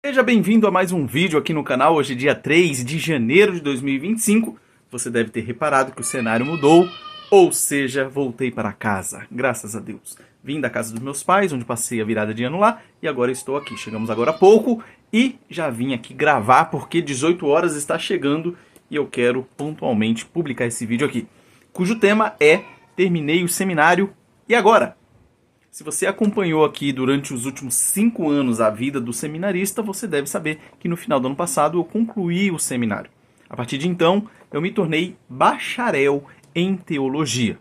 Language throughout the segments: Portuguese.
Seja bem-vindo a mais um vídeo aqui no canal. Hoje é dia 3 de janeiro de 2025. Você deve ter reparado que o cenário mudou, ou seja, voltei para casa, graças a Deus. Vim da casa dos meus pais, onde passei a virada de ano lá, e agora estou aqui. Chegamos agora há pouco e já vim aqui gravar porque 18 horas está chegando e eu quero pontualmente publicar esse vídeo aqui, cujo tema é Terminei o Seminário e agora? Se você acompanhou aqui durante os últimos 5 anos a vida do seminarista, você deve saber que no final do ano passado eu concluí o seminário. A partir de então, eu me tornei bacharel em teologia.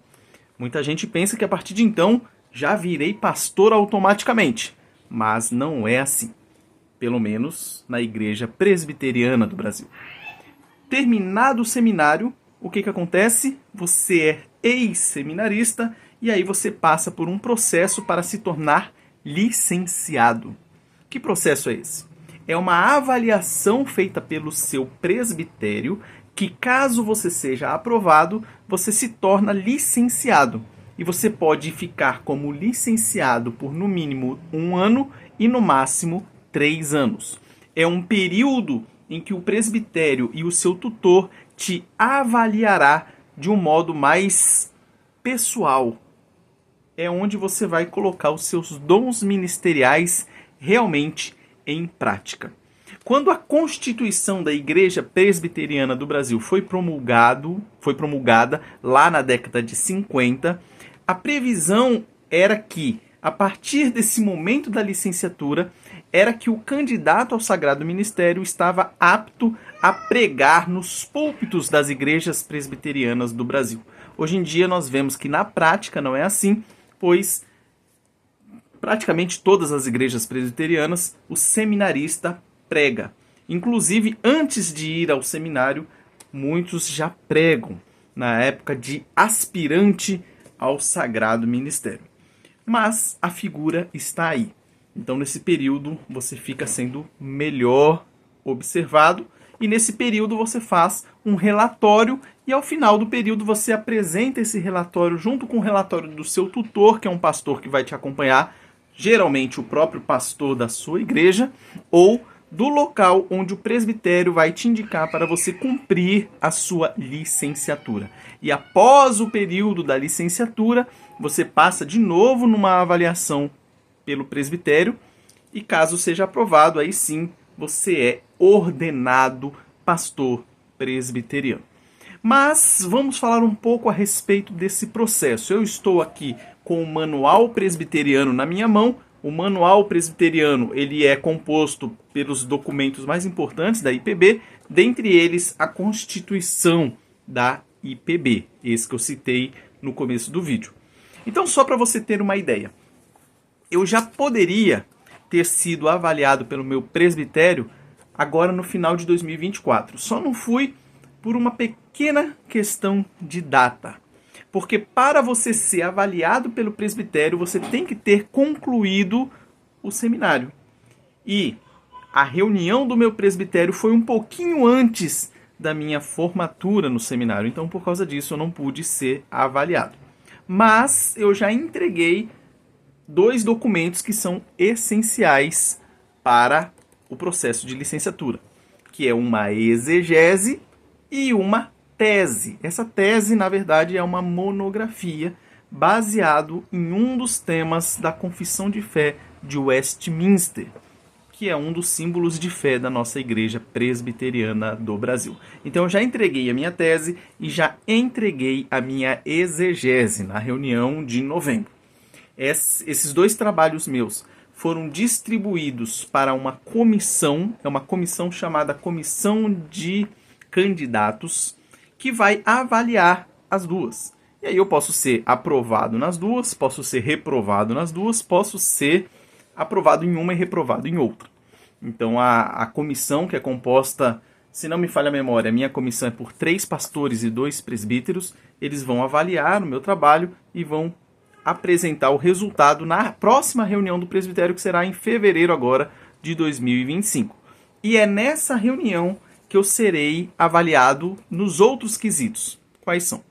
Muita gente pensa que a partir de então já virei pastor automaticamente, mas não é assim. Pelo menos na Igreja Presbiteriana do Brasil. Terminado o seminário, o que acontece? Você é ex-seminarista e aí você passa por um processo para se tornar licenciado. Que processo é esse? É uma avaliação feita pelo seu presbitério que, caso você seja aprovado, você se torna licenciado. E você pode ficar como licenciado por no mínimo 1 ano e no máximo 3 anos. É um período em que o presbitério e o seu tutor te avaliará de um modo mais pessoal. É onde você vai colocar os seus dons ministeriais realmente em prática. Quando a Constituição da Igreja Presbiteriana do Brasil foi promulgada lá na década de 50, a previsão era que, a partir desse momento da licenciatura, era que o candidato ao sagrado ministério estava apto a pregar nos púlpitos das igrejas presbiterianas do Brasil. Hoje em dia nós vemos que na prática não é assim, pois praticamente todas as igrejas presbiterianas o seminarista prega. Inclusive, antes de ir ao seminário, muitos já pregam, na época de aspirante ao sagrado ministério. Mas a figura está aí. Então, nesse período, você fica sendo melhor observado e nesse período você faz um relatório e ao final do período você apresenta esse relatório junto com o relatório do seu tutor, que é um pastor que vai te acompanhar, geralmente o próprio pastor da sua igreja, ou do local onde o presbitério vai te indicar para você cumprir a sua licenciatura. E após o período da licenciatura, você passa de novo numa avaliação pelo presbitério e caso seja aprovado, aí sim você é ordenado pastor presbiteriano. Mas vamos falar um pouco a respeito desse processo. Eu estou aqui com o Manual Presbiteriano na minha mão. O Manual Presbiteriano ele é composto pelos documentos mais importantes da IPB, dentre eles a Constituição da IPB, esse que eu citei no começo do vídeo. Então, só para você ter uma ideia, eu já poderia ter sido avaliado pelo meu presbitério agora no final de 2024. Só não fui por uma pequena questão de data. Porque para você ser avaliado pelo presbitério, você tem que ter concluído o seminário. E a reunião do meu presbitério foi um pouquinho antes da minha formatura no seminário. Então, por causa disso, eu não pude ser avaliado. Mas eu já entreguei 2 documentos que são essenciais para o processo de licenciatura, que é uma exegese e uma tese. Essa tese, na verdade, é uma monografia baseado em um dos temas da Confissão de Fé de Westminster, que é um dos símbolos de fé da nossa Igreja Presbiteriana do Brasil. Então, eu já entreguei a minha tese e já entreguei a minha exegese na reunião de novembro. Esses 2 trabalhos meus foram distribuídos para uma comissão, é uma comissão chamada Comissão de Candidatos, que vai avaliar as 2. E aí eu posso ser aprovado nas 2, posso ser reprovado nas 2, posso ser aprovado em uma e reprovado em outra. Então a comissão, que é composta, se não me falha a memória, a minha comissão é por 3 pastores e 2 presbíteros, eles vão avaliar o meu trabalho e vão apresentar o resultado na próxima reunião do presbitério, que será em fevereiro agora de 2025. E é nessa reunião que eu serei avaliado nos outros quesitos. Quais são?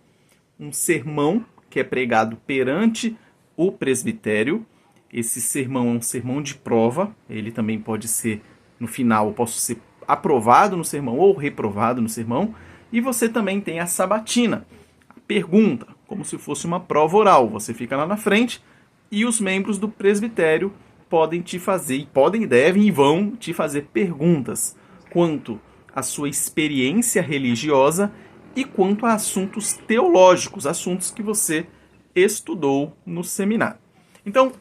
Um sermão, que é pregado perante o presbitério. Esse sermão é um sermão de prova, ele também pode ser no final eu posso ser aprovado no sermão ou reprovado no sermão. E você também tem a sabatina, a pergunta, como se fosse uma prova oral. Você fica lá na frente e os membros do presbitério podem te fazer, devem e vão te fazer perguntas quanto à sua experiência religiosa e quanto a assuntos teológicos, assuntos que você estudou no seminário. Então,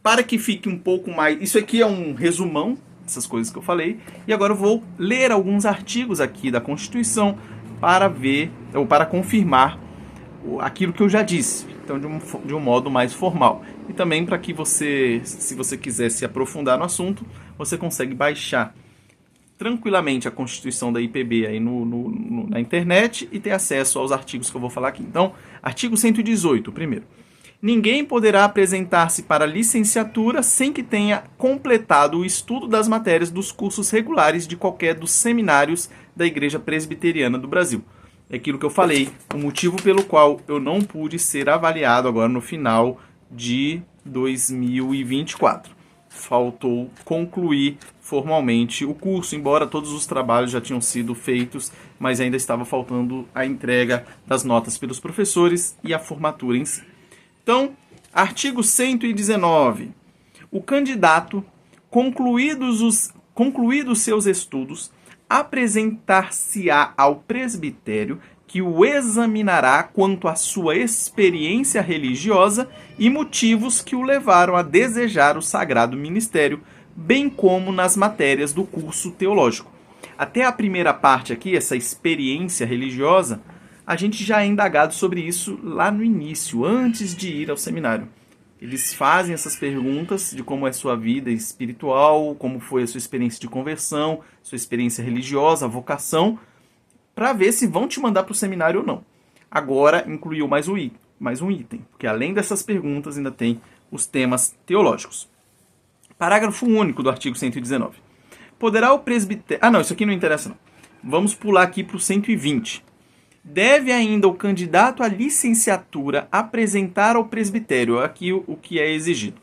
para que fique um pouco mais... Isso aqui é um resumão dessas coisas que eu falei. E agora eu vou ler alguns artigos aqui da Constituição para ver, ou para confirmar aquilo que eu já disse. Então, de um modo mais formal. E também para que você, se você quiser se aprofundar no assunto, você consegue baixar tranquilamente a Constituição da IPB aí na internet e ter acesso aos artigos que eu vou falar aqui. Então, artigo 118, primeiro. Ninguém poderá apresentar-se para licenciatura sem que tenha completado o estudo das matérias dos cursos regulares de qualquer dos seminários da Igreja Presbiteriana do Brasil. É aquilo que eu falei, o motivo pelo qual eu não pude ser avaliado agora no final de 2024. Faltou concluir formalmente o curso, embora todos os trabalhos já tinham sido feitos, mas ainda estava faltando a entrega das notas pelos professores e a formatura em si. Então, artigo 119. O candidato, concluídos seus estudos, apresentar-se-á ao presbitério, que o examinará quanto à sua experiência religiosa e motivos que o levaram a desejar o sagrado ministério, bem como nas matérias do curso teológico. Até a primeira parte aqui, essa experiência religiosa, a gente já é indagado sobre isso lá no início, antes de ir ao seminário. Eles fazem essas perguntas de como é sua vida espiritual, como foi a sua experiência de conversão, sua experiência religiosa, a vocação, para ver se vão te mandar para o seminário ou não. Agora incluiu mais um item, porque além dessas perguntas ainda tem os temas teológicos. Parágrafo único do artigo 119. Poderá o presbitério... Ah, não, isso aqui não interessa não. Vamos pular aqui para o 120. Deve ainda o candidato à licenciatura apresentar ao presbitério aqui o que é exigido.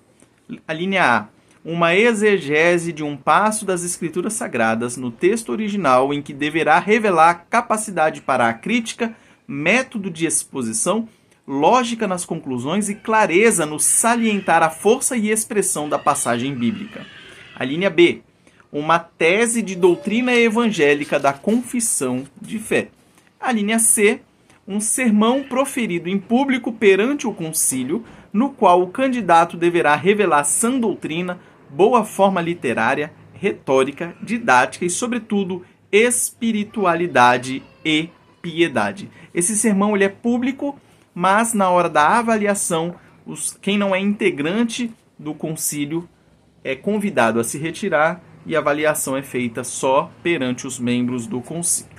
A linha A. Uma exegese de um passo das Escrituras Sagradas no texto original em que deverá revelar capacidade para a crítica, método de exposição, lógica nas conclusões e clareza no salientar a força e expressão da passagem bíblica. A linha B. Uma tese de doutrina evangélica da confissão de fé. A linha C, um sermão proferido em público perante o concílio, no qual o candidato deverá revelar sã doutrina, boa forma literária, retórica, didática e, sobretudo, espiritualidade e piedade. Esse sermão ele é público, mas na hora da avaliação, quem não é integrante do concílio é convidado a se retirar e a avaliação é feita só perante os membros do concílio.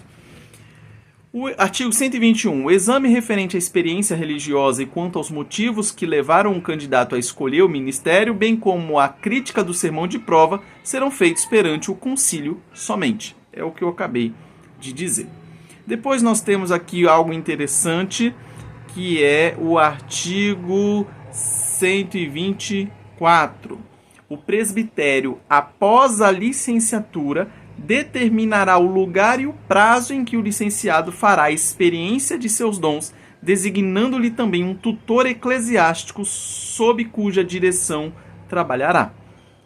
O artigo 121. O exame referente à experiência religiosa e quanto aos motivos que levaram o candidato a escolher o ministério, bem como a crítica do sermão de prova, serão feitos perante o concílio somente. É o que eu acabei de dizer. Depois nós temos aqui algo interessante, que é o artigo 124. O presbitério, após a licenciatura, determinará o lugar e o prazo em que o licenciado fará a experiência de seus dons, designando-lhe também um tutor eclesiástico sob cuja direção trabalhará.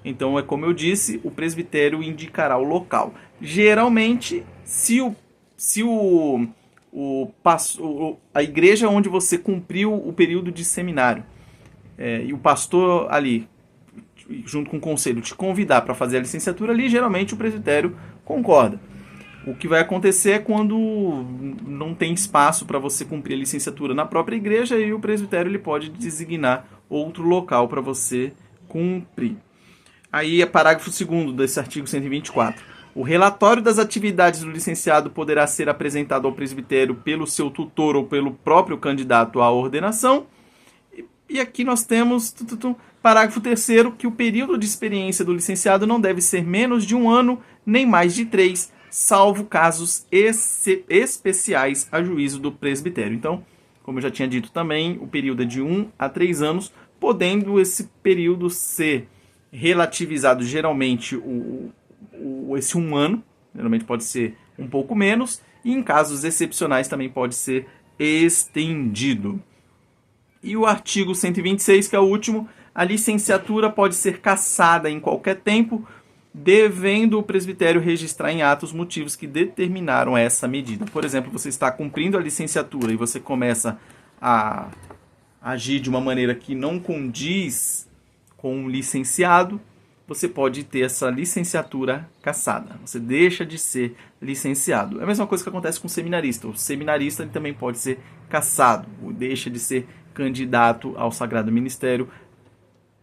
Então, é como eu disse, o presbitério indicará o local. Geralmente, a igreja onde você cumpriu o período de seminário e o pastor ali, junto com o conselho, te convidar para fazer a licenciatura ali, geralmente o presbitério concorda. O que vai acontecer é quando não tem espaço para você cumprir a licenciatura na própria igreja e o presbitério ele pode designar outro local para você cumprir. Aí é parágrafo 2º desse artigo 124. O relatório das atividades do licenciado poderá ser apresentado ao presbitério pelo seu tutor ou pelo próprio candidato à ordenação. E aqui nós temos, parágrafo 3º, que o período de experiência do licenciado não deve ser menos de 1 ano, nem mais de 3, salvo casos especiais a juízo do presbitério. Então, como eu já tinha dito também, o período é de 1 a 3 anos, podendo esse período ser relativizado geralmente esse 1 ano, geralmente pode ser um pouco menos, e em casos excepcionais também pode ser estendido. E o artigo 126, que é o último, a licenciatura pode ser cassada em qualquer tempo, devendo o presbitério registrar em atos os motivos que determinaram essa medida. Por exemplo, você está cumprindo a licenciatura e você começa a agir de uma maneira que não condiz com um licenciado, você pode ter essa licenciatura cassada. Você deixa de ser licenciado. É a mesma coisa que acontece com o seminarista. O seminarista ele também pode ser cassado, ou deixa de ser candidato ao Sagrado Ministério,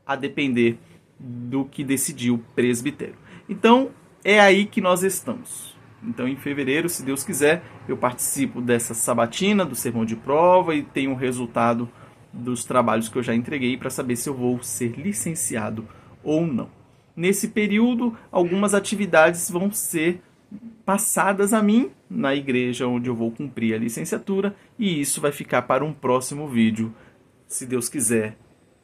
a depender do que decidiu o presbitério. Então, é aí que nós estamos. Então, em fevereiro, se Deus quiser, eu participo dessa sabatina, do sermão de prova e tenho o resultado dos trabalhos que eu já entreguei para saber se eu vou ser licenciado ou não. Nesse período, algumas atividades vão ser passadas a mim na igreja onde eu vou cumprir a licenciatura e isso vai ficar para um próximo vídeo, se Deus quiser,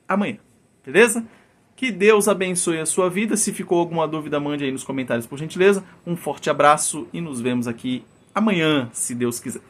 amanhã. Beleza? Que Deus abençoe a sua vida. Se ficou alguma dúvida, mande aí nos comentários, por gentileza. Um forte abraço e nos vemos aqui amanhã, se Deus quiser.